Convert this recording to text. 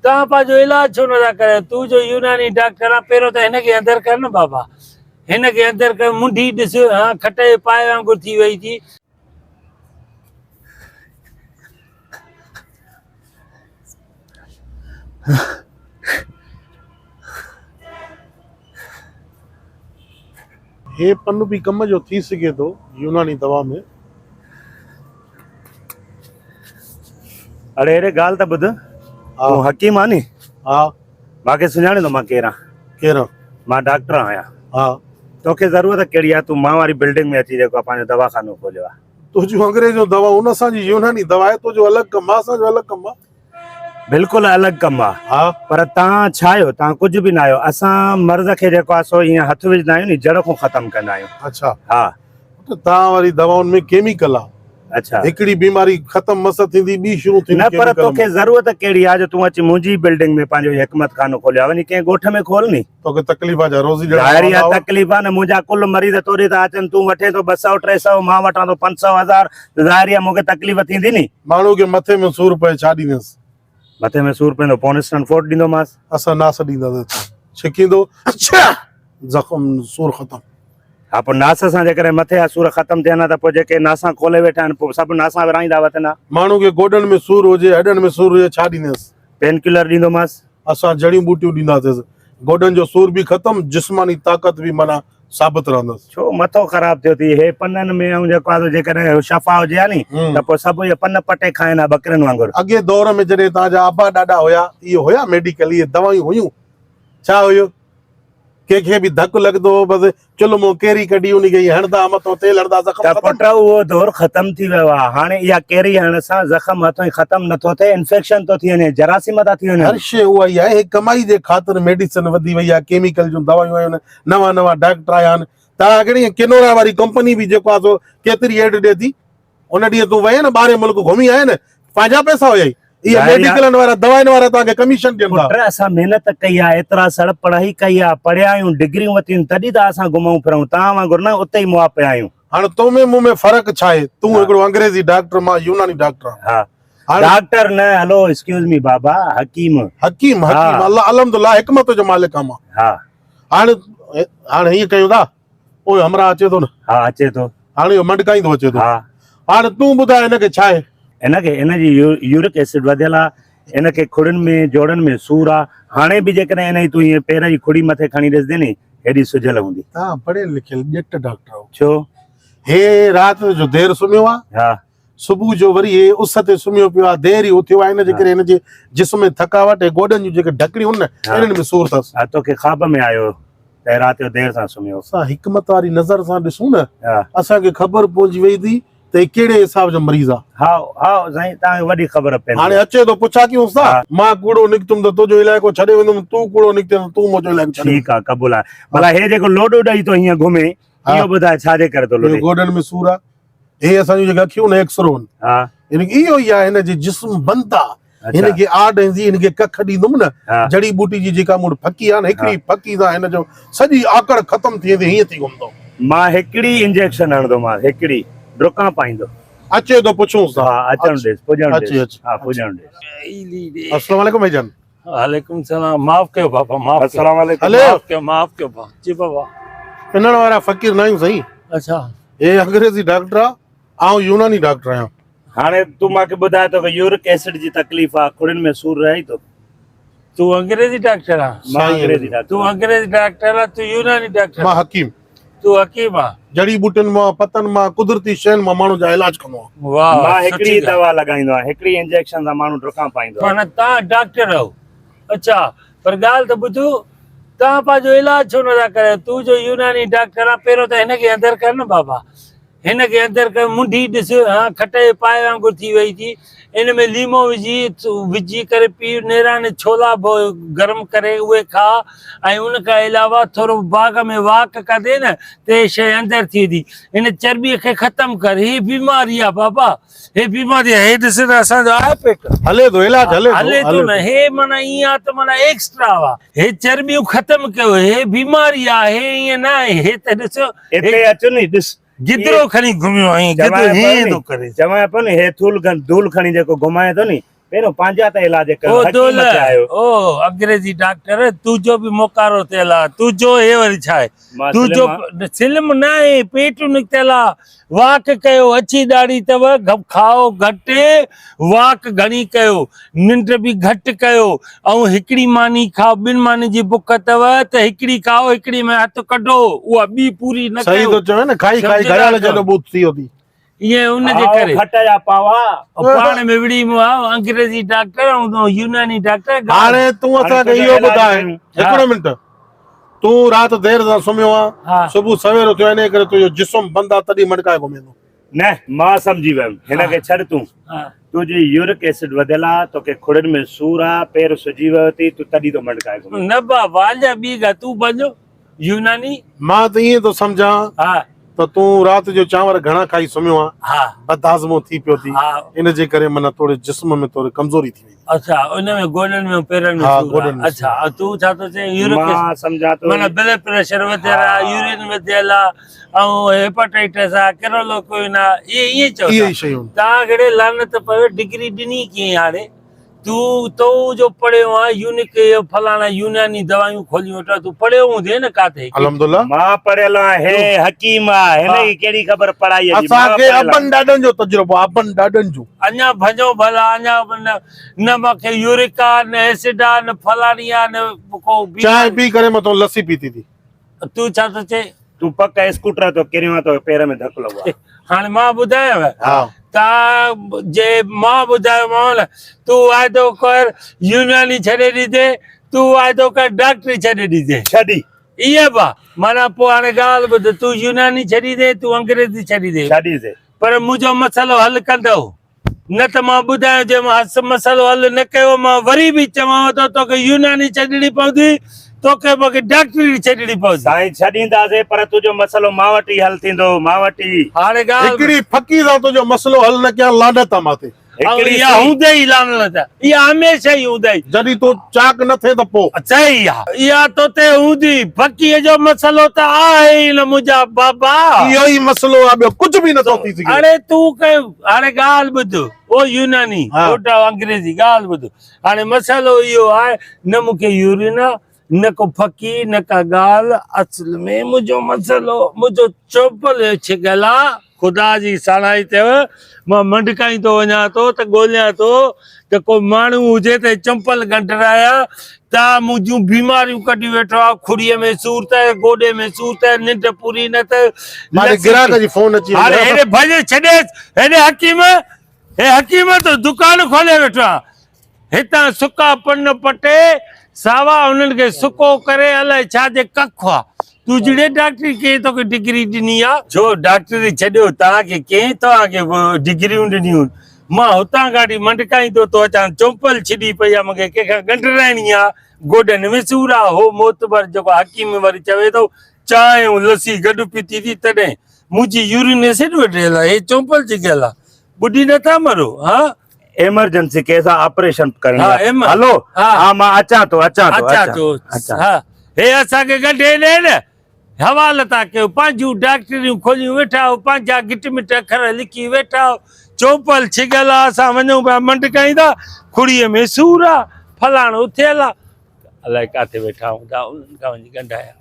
तव्हां पंहिंजो इलाज छो नथा करे? तूं जो यूनानी डॉक्टर आहे, पहिरियों त हिनखे अंदरि कर न बाबा, हिनखे अंदरि कर। मुंडी ॾिस, हा खटे पाए वांगुरु थी वई थी। हे पन भी कम जो थी सके तो यूनानी दवा में। अरे अरे गाल त ॿुध, तूं हकीम आहे नी? हा। मूंखे सुञाणे थो मां केरु आहियां? केरु? मां डॉक्टर आहियां। हा। तोखे ज़रूरत कहिड़ी आहे? तूं मां वारी बिल्डिंग में अची जेको आहे पंहिंजो दवाखानो खोलियो आहे। तुंहिंजो अंग्रेजो दवा उन असांजी यूनानी दवा आहे, तुंहिंजो अलॻि कमु आहे, असांजो अलॻि कमु आहे। बिल्कुलु अलॻि कमु आहे। हा। पर तव्हां छा आहियो? तव्हां कुझु बि न आहियो। असां मर्ज़ खे जेको आहे सो ईअं हथु विझंदा आहियूं नी, जड़ खां ख़तमु कंदा आहियूं। अच्छा। हा। त तव्हां वारी दवाउनि में केमिकल आहे। अच्छा। हिकिड़ी बीमारी ख़तमु मस थींदी, ॿी शुरू थींदी। न, पर तोखे ज़रूरत कहिड़ी आहे जो तूं अची मुंहिंजी बिल्डिंग में पंहिंजो हिकमत खानो खोलियो? वञी कंहिं ॻोठ में खोल नी। तोखे तकलीफ़ आहे, रोज़ी तकलीफ़ आहे न। मुंहिंजा कुल मरीज़ तोड़े था अचनि, तूं वठे थो 200 300, मां वठां थो 500 1000। ज़ाहिर आहे मूंखे तकलीफ़ थींदी नी। माण्हू खे मथे में सूर पए छा ॾींदुसि? मथे में सूर पवंदो पोनेस्टन फोर्ट ॾींदोमांसि। असां नास ॾींदासीं, छिकींदो, ज़ख़्म सूर ख़तमु। हा, पोइ नास सां जेकॾहिं मथे जा सूर ख़तमु थियनि त पोइ जेके नासा खोले वेठा आहिनि पोइ सभु नासा विराईंदा वठंदा। माण्हू खे गोॾनि में सूर हुजे, हॾनि में सूर हुजे, छा ॾींदुसि? पेन किलर ॾींदोमांसि। असां जड़ियूं बूटियूं ॾींदासीं, गोॾनि जो सूर बि ख़तमु, जिस्मानी ताक़त बि माना साबित रहंदसि। छो मथो ख़राब थियो थी? हे पननि में ऐं जेको आहे जेकॾहिं शफ़ा हुजे हा नी त पोइ सभु इहे पन पटे खाइनि हा बकरियुनि वांगुरु। अॻे दौर में जॾहिं तव्हांजा आबा ॾाॾा हुया, इहो हुया मेडिकल, इहे दवायूं हुयूं? छा हुयो? कंहिंखे बि धकु लॻंदो हो, बसि चुल्हो केरी कढी उन खे हणंदा, मथां तेल हणंदा, पुट उहो दौर ख़तमु थी वियो आहे। हाणे इहा केरी हणण सां ज़ख़्म हथों ई ख़तमु नथो थिए, इन्फेक्शन थो थी वञे, जरासीम था थी वञनि। हर शइ उहा ई आहे। कमाई जे ख़ातिर मेडिसिन वधी वई आहे, केमिकल जूं दवायूं आयूं आहिनि, नवां नवां डॉक्टर आया आहिनि। तव्हां हिकिड़ी किनोरा वारी कंपनी बि जेको आहे सो केतिरी एड ॾिए थी। उन ॾींहुं तूं वए न ॿाहिरि मुल्क घुमी आए न, पंहिंजा पैसा हुया। इहे मेडिकलनि वारा, दवाउनि वारा तव्हांखे कमीशन ॾियनि था। असां महिनत कई आहे, एतिरा सड़ पढ़ाई कई आहे, पढ़िया आहियूं, डिग्रियूं वरितियूं, तॾहिं त असां घुमूं फिरूं। तव्हां वांगुरु न उते ई मुआ पिया आहियूं। हाणे तो में मूं में फ़र्क़ु छा आहे? तूं हिकिड़ो अंग्रेज़ी डॉक्टर, मां यूनानी डॉक्टर। हा, डॉक्टर न, हलो एक्सक्यूज़ मी बाबा, हकीम। हकीम, हकीम, अल्लाह अलहमदुलिल्लाह, हिकमत जो मालिक आहियां मां। हा। हाणे हीअं कयूं था, ओए हमरा अचे थो न? हा, अचे थो। हाणे इहो मंडकाईंदो अचे थो। हा। हाणे तूं ॿुधाए हिनखे छा आहे? हिनजी यूरिक एसिड वधियल आहे, हिनखे खुड़ियुनि में जोड़नि में सूर आहे। हाणे बि जेकॾहिं हिन तूं हीअं पेर जी खुड़ी मथे खणी ॾिसंदे नी, हेॾी सुजल हूंदी। तव्हां पढ़ियल लिखियल ॼट डॉक्टर हो। छो? हे राति जो देरि सुम्हियो आहे। हा। सुबुह जो वरी हे उस ते सुम्हियो पियो आहे, देरि ई उथियो आहे, हिन जे करे हिनजे जिस्म में थकावट ऐं गोॾनि जूं जेके ढकड़ियूं आहिनि न, इन्हनि में सूर अथसि। हा, तोखे ख्वाब में आयो त राति जो देरि सां सुम्हियो? असां हिकमत वारी नज़र सां ॾिसूं न, असांखे ख़बर पहुची वई थी त हे कहिड़े हिसाब जो मरीज़ आहे। हा हा साईं, तव्हांखे वॾी ख़बर पए। हाणे अचे थो, पुछा कयूं था। मां कूड़ो निकितुमि त तुंहिंजो इलाइक़ो छॾे वेंदुमि, तूं कूड़ो निकिते त तूं मुंहिंजो इलाइक़ो छॾे। ठीकु आहे, क़बूल आहे। भला हे जेको लोॾो ॾेई थो हीअं घुमे, इहो ॿुधाए छाजे करे थो लोॾे? गोॾनि में सूर आहे। हे असांजूं जेके अखियूं न एक्सरो आहिनि, हा, इहो ई आहे। हिनजी जिस्म बंद आहे, हिनखे आड ईंदी, हिनखे कख ॾींदुमि न, जड़ी बूटी जी जेका मूं वटि फकी आहे न, हिकिड़ी फकी सां हिनजो सॼी आकड़ ख़तमु थी वेंदी, हीअं थी घुमंदो। मां हिकिड़ी इंजेक्शन हणंदोमांसि, हिकिड़ी ड्रुकां पाईंदो। अचे तो पुछूं सा। हां, अचण दे, पुजण दे। हां, पुजण दे। अस्सलाम वालेकुम भाईजान। वालेकुम सलाम। माफ कयो बाबा, माफ। अस्सलाम वालेकुम। माफ कयो बाबा। जी बाबा। पिनण वारा फकीर न आहियूं सही। अच्छा। हे अंग्रेजी डॉक्टर आहे, आऊं यूनानी डॉक्टर आहियां। हाणे तूं मूंखे ॿुधाए तो कि यूरिक एसिड जी तकलीफ़ आहे, खुड़ियुनि में सूर रहे थो। तूं अंग्रेजी डॉक्टर आहे? मां अंग्रेजी डॉक्टर। तूं अंग्रेजी डॉक्टर आहे, तूं यूनानी डॉक्टर? मां हकीम। तूं हकीम आहे? जड़ी बूटियुनि मां, पतनि मां, कुदरती शयुनि मां माण्हू जा इलाज कंदो आहियां। वाह, मां हिकिड़ी दवा लॻाईंदो आहियां, हिकिड़ी इंजेक्शन सां माण्हू ड्रुकां पाईंदो आहे। पर तव्हां डॉक्टर आहियो? अच्छा, पर ॻाल्हि त ॿुधो, तव्हां पंहिंजो इलाज छो नथा करे? तूं जो यूनानी डॉक्टर आहे, पहिरियों त हिनखे अंदरि कर न बाबा, हिनखे अंदरि कर। मुंडी ॾिस, हा खटे पाए वांगुरु थी वई थी। इन में लीमो विझी करे पी, नेराने छोला गरम करे उहे खा, ऐं उन खां अलावा थोरो बाग़ में वॉक कदे न त शइ अंदरि थी वेंदी। इन चर्बीअ खे ख़तमु कर। ही बीमारी आहे बाबा, हे बीमारी आहे। हे ॾिस त असांजो आहे पेट हले थो, इलाज हले थो न। हे माना ईअं आहे त माना एक्स्ट्रा आहे। हे चर्बियूं ख़तमु कयो, हे बीमारी आहे, हे ईअं न आहे। हे त ॾिसो, हिते अचो नी, ॾिस गिदरो खणी घुमियो आई, गिदरो हे थो करे। चवां पियो नी, हे धूल खणी जेको घुमाए थो नी, पहिरियों पंहिंजा त इलाज ओ कयो, दोल हकीम थे आयो। ओ अंग्रेजी डॉक्टर तुझो भी मोकारो थियल आहे, तुझो हे वरी छा आहे, मां तुझो सिल्म न आहे, पेट निकितल आहे, वाक कयो, अछी दाढ़ी अथव, खाओ घटि, वाक घणी कयो, निंड बि घटि कयो, ऐं हिकिड़ी मानी खाओ, ॿिनि मानी जी बुख अथव त हिकिड़ी खाओ, हिकिड़ी में हथु कढो, उहा ॿी पूरी न सही कयो। तो चवे न, खाई खाई घड़ियाल जॾो बूथ थी होती ईअं उनजे करे घट जा पावा पाण में विड़ी में आहे अंग्रेजी डॉक्टर ऐं यूनानी डॉक्टर। हाणे तूं असांखे तुंहिंजो इहो इलाज ॿुधाए, कयूं। हिकिड़ो मिंट, तूं राति देर सां सुम्हियो हा। आहे, सुबुह सवेर थियो, इन करे तुंहिंजो जिस्म बंदि आहे, तॾहिं मटकाए घुमेंदो। न मां सम्झी वियुमि, हिनखे छॾ तूं, हा। तुंहिंजी यूरिक एसिड वधियल आहे, तोखे खुड़िन में सूर आहे, पेर सुजी वियो अथई, तूं तॾहिं तो मटकाए घुमे। न बाबा जा ॿी ॻाल्हि तूं बंजो यूनानी। मां त ईअं थो सम्झां हा त तूं राति जो चांवर घणा खाई सुम्हियो आहे, हा बदहाज़मो थी पियो थी, हा। इन जे करे माना थोरे जिस्म में थोरी कमज़ोरी थी वई। अच्छा उन में गोॾनि में पेरनि में हा, सूर आहे। गोॾनि में अच्छा ऐं तूं छा थो चए यूरिक मां सम्झां थो माना ब्लड प्रेशर वधियल आहे, यूरिन वधियल आहे, ऐं हेपेटाइटिस आहे, केरोलो कोइन आहे, इहे चओ इहे था। ई शयूं। तव्हां घणे लानत पवे, डिग्री ॾिनी कीअं हाणे, तूं जो पढ़ियो आहे यूनिक फलाना यूनानी दवायूं खोलियूं वेठा, तूं पढ़ियो हूंदे न काथे। अल्हम्दुलिल्लाह मां पढ़ियल आहियां, हे हकीम आहे, हिनजी कहिड़ी ख़बर पढ़ाई जी। असांखे अबनि ॾाॾनि जो तजुर्बो आहे, अबनि ॾाॾनि जो। अञा भॼो भला, अञा न मूंखे यूरिक आहे, न एसिड आहे, न फलानी आहे, न को चांहि पी करे मथां लस्सी पीती थी। तूं छा थो चए, तूं पक स्कूटर तो किरियो तो पेर में धक लॻो आहे। हाणे मां ॿुधायांव हा। तव्हां जे मां ॿुधायोमांव न, तूं वाइदो कर यूनानी छॾे ॾिजे, तूं वाइदो कर डॉक्टरी छॾे ॾिजे, छॾी इहे बि माना पोइ हाणे ॻाल्हि ॿुध, तूं यूनानी छॾी दे, तूं अंग्रेजी छॾी दे, छॾी पर मुंहिंजो मसइलो हल कंदव, न त मां ॿुधायो जे मां मसइलो हल न कयो, मां वरी बि चवांव थो तोखे यूनानी छॾणी पवंदी, तोखे मूंखे डॉक्टरी छॾणी पवंदी। साईं छॾींदासीं, पर तुंहिंजो मसइलो मां वटि ई हल थींदो, मां वटि ई। हाणे ॻाल्हि हिकिड़ी फकी सां तुंहिंजो मसइलो हल न कयां, लानत आहे मां ते। हिकिड़ी इहा हूंदे ई लानत, इहा हमेशह ई हूंदई। जॾहिं तूं चाक न थिए त पोइ सही आहे, इहा तोते हूंदी, फकीअ जो मसइलो त आहे ई न मुंहिंजा बाबा, इहो ई मसइलो आहे, ॿियो कुझु बि नथो थी सघे। हाणे तूं कयो, हाणे ॻाल्हि ॿुध, ओ यूनानी हा। ओटा अंग्रेजी ॻाल्हि ॿुध, हाणे मसइलो इहो आहे, न मूंखे यूरिन आहे, न को फकी, न का ॻाल्हि, असल में मुंहिंजो मसइलो, मुंहिंजो चोपल छिगल आहे, ख़ुदा जी साणाई अथव, मां मंडकाईंदो वञा थो त ॻोल्हियां थो त को माण्हू हुजे त चंपल गंढराया, तव्हां मुंहिंजूं बीमारियूं कढी वेठो आहे, खुड़ीअ में सूर त, गोॾे में सूर त, निंड पूरी न त, मारे ग्राहक जी फोन अची हाणे वई। हेॾे भॼ छॾेसि, हेॾे हकीम, हे हकीम त दुकान खोले वेठो आहे, हितां सुका पन पटे सावा उन्हनि खे सुको करे अलाए छा जे कखु आहे, तूं जहिड़े डॉक्टरी कंहिं तोखे डिग्री ॾिनी आहे, छो डॉक्टरी छॾियो, तव्हांखे कंहिं तव्हांखे डिग्रियूं ॾिनियूं, मां हुतां गाॾी मंडकाईंदो तो अचां, चोंपल छिॾी पई आहे, मूंखे कंहिंखां गंढराइणी आहे, गोॾनि में सूर आहे, हो मोतबर जेको हकीम वरी चवे थो चांहि ऐं लस्सी गॾु पीती थी, तॾहिं मुंहिंजी यूरिन एसिड वठियल आहे, हे चोंपल छिकियल आहे, ॿुधी नथा मरो। हा इमरजेंसी केस आहे, ऑपरेशन करणो हा, आहे। एम- हलो हा। हा मां अचां थो अच्छा तो अचां। हा, हे असांखे गॾे ॾे न, हवाल था कयो, पंहिंजूं डॉक्टरियूं खोलियूं वेठा आहियो, पंहिंजा गिट मिट अखर लिखी वेठा आहियो, चोपल छिगल आहे, असां वञूं पिया मंडकाईंदा, खुड़ीअ में सूर आहे, फलाणो थियल आहे, अलाए किथे वेठा हूंदा, उन्हनि खां वञी ॻंढाया।